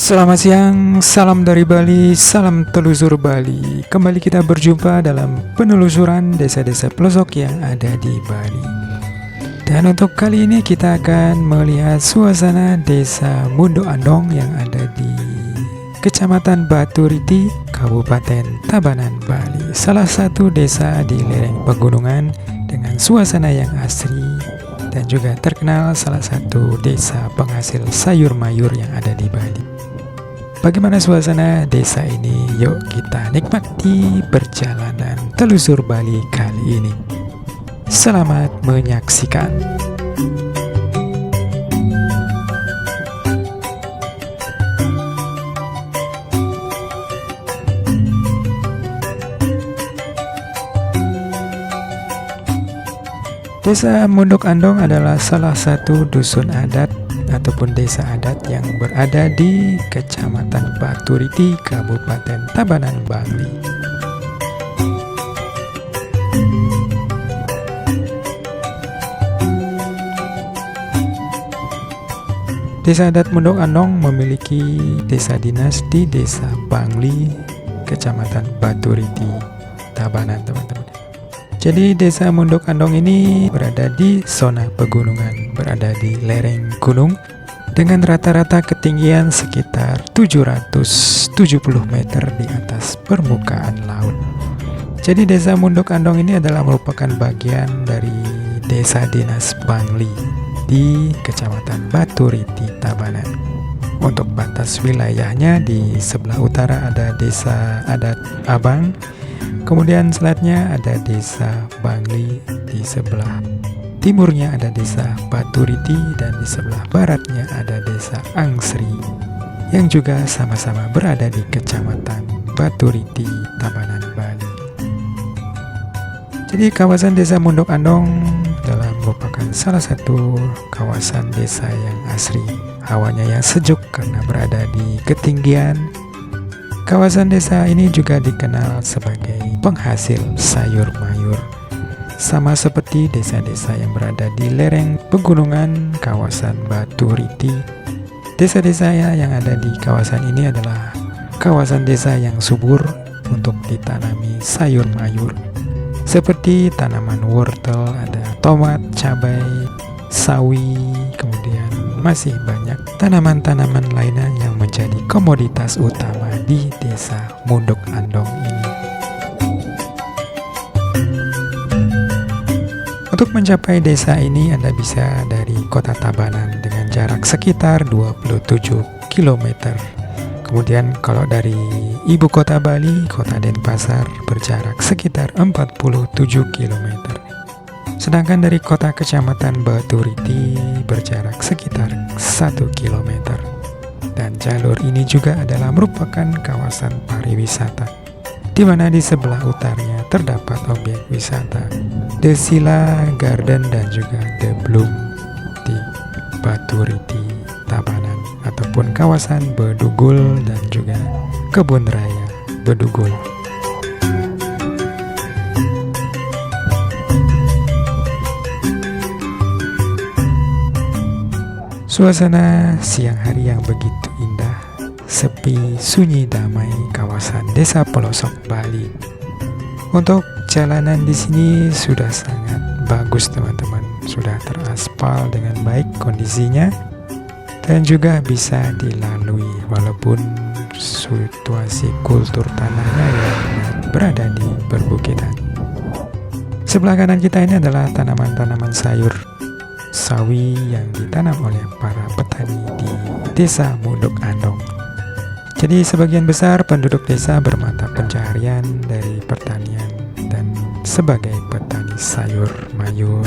Selamat siang, salam dari Bali, salam telusur Bali. Kembali kita berjumpa dalam penelusuran desa-desa pelosok yang ada di Bali. Dan untuk kali ini kita akan melihat suasana desa Mundo Andong yang ada di Kecamatan Batu Riti, Kabupaten Tabanan, Bali. Salah satu desa di lereng pegunungan dengan suasana yang asri dan juga terkenal salah satu desa penghasil sayur mayur yang ada di Bali. Bagaimana suasana desa ini? Yuk kita nikmati perjalanan telusur Bali kali ini. Selamat menyaksikan. Desa Mundok Andong adalah salah satu dusun adat ataupun desa adat yang berada di Kecamatan Batu Riti, Kabupaten Tabanan, Bali. Desa adat Mundok Andong memiliki desa dinas di Desa Bangli, Kecamatan Batu Riti, Tabanan, teman-teman. Jadi desa Mundok Andong ini berada di zona pegunungan, berada di lereng gunung dengan rata-rata ketinggian sekitar 770 meter di atas permukaan laut. Jadi desa Mundok Andong ini adalah merupakan bagian dari desa dinas Bangli di Kecamatan Batu Riti, Tabanan. Untuk batas wilayahnya di sebelah utara ada desa adat Abang, kemudian selatnya ada desa Bangli, di sebelah timurnya ada desa Batu Riti, dan di sebelah baratnya ada desa Angsri yang juga sama-sama berada di Kecamatan Batu Riti, Tabanan, Bali. Jadi kawasan desa Mundok Andong adalah merupakan salah satu kawasan desa yang asri. Hawanya yang sejuk karena berada di ketinggian. Kawasan desa ini juga dikenal sebagai penghasil sayur mayur. Sama seperti desa-desa yang berada di lereng pegunungan kawasan Batu Riti, desa-desa yang ada di kawasan ini adalah kawasan desa yang subur untuk ditanami sayur mayur. Seperti tanaman wortel, ada tomat, cabai, sawi, kemudian masih banyak tanaman-tanaman lainnya yang menjadi komoditas utama di desa Mundok Andong ini. Untuk mencapai desa ini Anda bisa dari kota Tabanan dengan jarak sekitar 27 km. Kemudian kalau dari ibu kota Bali, kota Denpasar, berjarak sekitar 47 km. Sedangkan dari kota Kecamatan Batu Riti berjarak sekitar 1 km. Dan jalur ini juga adalah merupakan kawasan pariwisata, di mana di sebelah utaranya terdapat objek wisata The Sila Garden dan juga The Bloom di Batu Riti, Tabanan, ataupun kawasan Bedugul dan juga Kebun Raya Bedugul. Suasana siang hari yang begitu indah, sepi, sunyi, damai kawasan desa pelosok Bali. Untuk jalanan di sini sudah sangat bagus, teman-teman. Sudah teraspal dengan baik kondisinya dan juga bisa dilalui walaupun situasi kultur tanahnya yang berada di perbukitan. Sebelah kanan kita ini adalah tanaman-tanaman sayur sawi yang ditanam oleh para petani di Desa Munduk Andong. Jadi sebagian besar penduduk desa bermata pencaharian dari pertanian dan sebagai petani sayur mayur.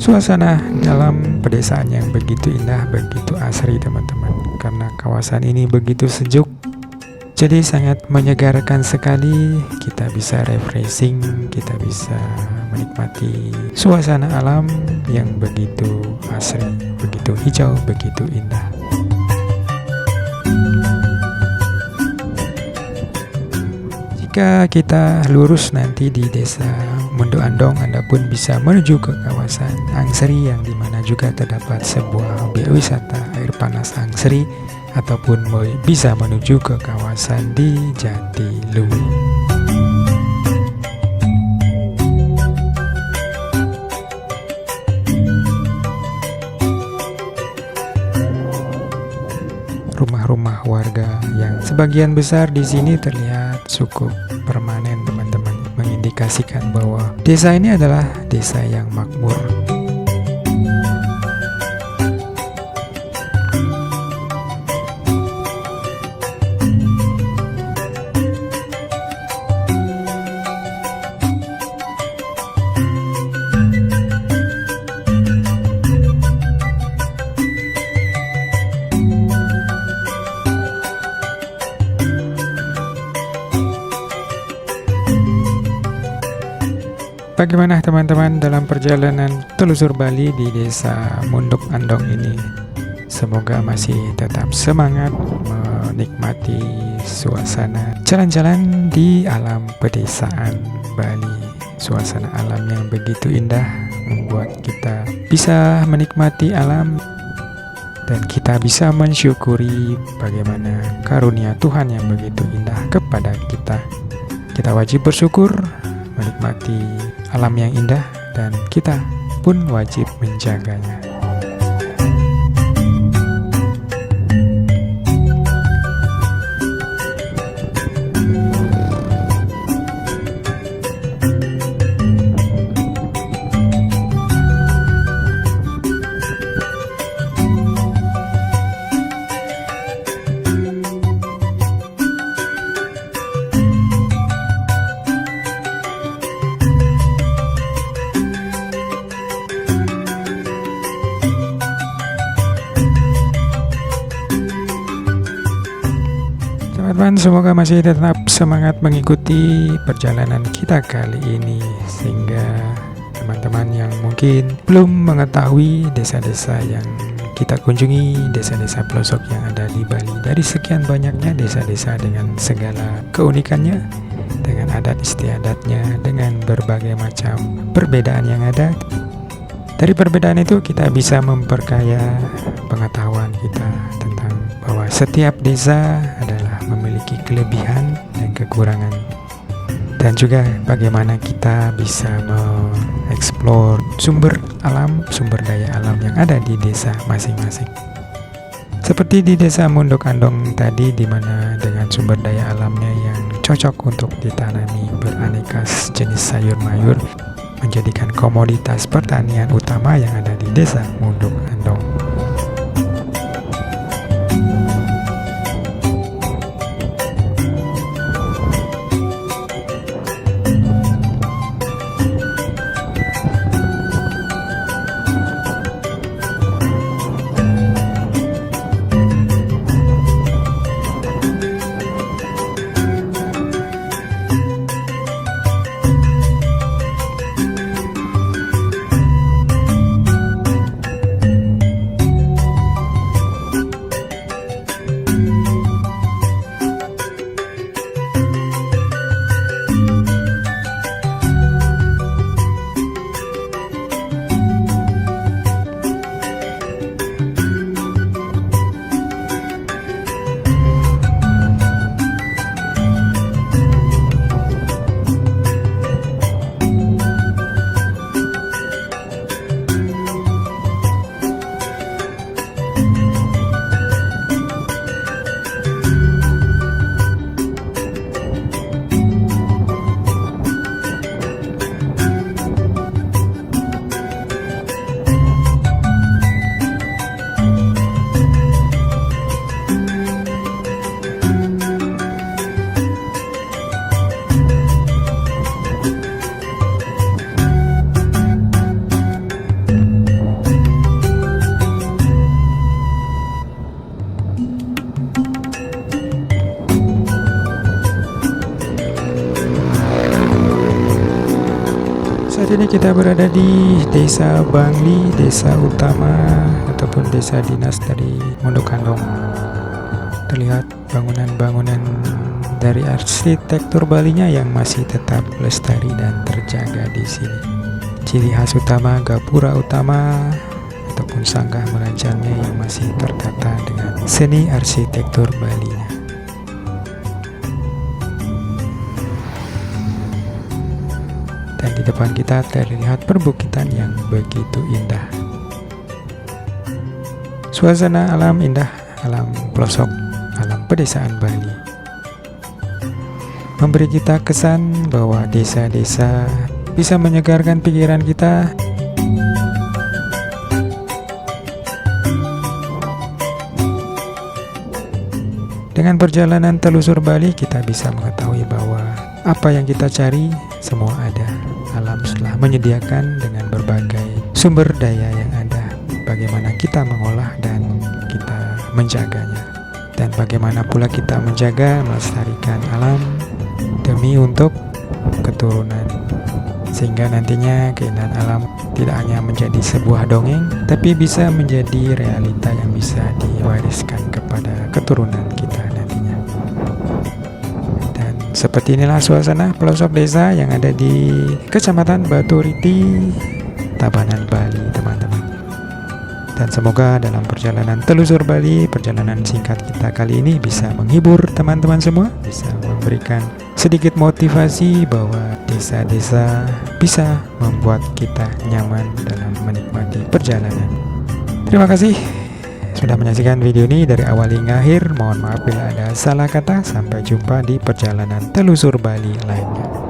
Suasana dalam pedesaan yang begitu indah, begitu asri teman-teman. Karena kawasan ini begitu sejuk, jadi sangat menyegarkan sekali. Kita bisa refreshing, kita bisa menikmati suasana alam yang begitu asri, begitu hijau, begitu indah. Jika kita lurus nanti di Desa Munduk Andong, Anda pun bisa menuju ke kawasan Angseri yang dimana juga terdapat sebuah objek wisata air panas Angseri, ataupun bisa menuju ke kawasan di Jatiluwi. Rumah-rumah warga yang sebagian besar di sini terlihat cukup permanen teman-teman, mengindikasikan bahwa desa ini adalah desa yang makmur. Bagaimana teman-teman dalam perjalanan telusur Bali di Desa Munduk Andong ini? Semoga masih tetap semangat menikmati suasana jalan-jalan di alam pedesaan Bali. Suasana alam yang begitu indah membuat kita bisa menikmati alam dan kita bisa mensyukuri bagaimana karunia Tuhan yang begitu indah kepada kita. Kita wajib bersyukur, menikmati alam yang indah, dan kita pun wajib menjaganya. Teman-teman, semoga masih tetap semangat mengikuti perjalanan kita kali ini, sehingga teman-teman yang mungkin belum mengetahui desa-desa yang kita kunjungi, desa-desa pelosok yang ada di Bali, dari sekian banyaknya desa-desa dengan segala keunikannya, dengan adat istiadatnya, dengan berbagai macam perbedaan yang ada. Dari perbedaan itu kita bisa memperkaya pengetahuan kita tentang bahwa setiap desa adalah memiliki kelebihan dan kekurangan, dan juga bagaimana kita bisa mengeksplor sumber alam, sumber daya alam yang ada di desa masing-masing. Seperti di Desa Munduk Andong tadi, di mana dengan sumber daya alamnya yang cocok untuk ditanami beraneka jenis sayur mayur, menjadikan komoditas pertanian utama yang ada di Desa Munduk Andong. Saat ini kita berada di Desa Bangli, desa utama ataupun desa dinas dari Mondok Andong. Terlihat bangunan-bangunan dari arsitektur Balinya yang masih tetap lestari dan terjaga di sini. Ciri khas utama gapura utama ataupun sanggah merajannya yang masih tertata dengan seni arsitektur Balinya. Dan di depan kita terlihat perbukitan yang begitu indah. Suasana alam indah, alam pelosok, alam pedesaan Bali memberi kita kesan bahwa desa-desa bisa menyegarkan pikiran kita. Dengan perjalanan telusur Bali, kita bisa mengetahui bahwa apa yang kita cari semua ada. Alam telah menyediakan dengan berbagai sumber daya yang ada. Bagaimana kita mengolah dan kita menjaganya. Dan bagaimana pula kita menjaga, melestarikan alam demi untuk keturunan. Sehingga nantinya keindahan alam tidak hanya menjadi sebuah dongeng, tapi bisa menjadi realita yang bisa diwariskan kepada keturunan kita nantinya. Dan seperti inilah suasana pelosok desa yang ada di Kecamatan Batu Riti, Tabanan, Bali, teman-teman. Dan semoga dalam perjalanan telusur Bali, perjalanan singkat kita kali ini bisa menghibur teman-teman semua, bisa memberikan sedikit motivasi bahwa desa-desa bisa membuat kita nyaman dalam menikmati perjalanan. Terima kasih sudah menyaksikan video ini dari awal hingga akhir. Mohon maaf bila ada salah kata. Sampai jumpa di perjalanan telusur Bali lainnya.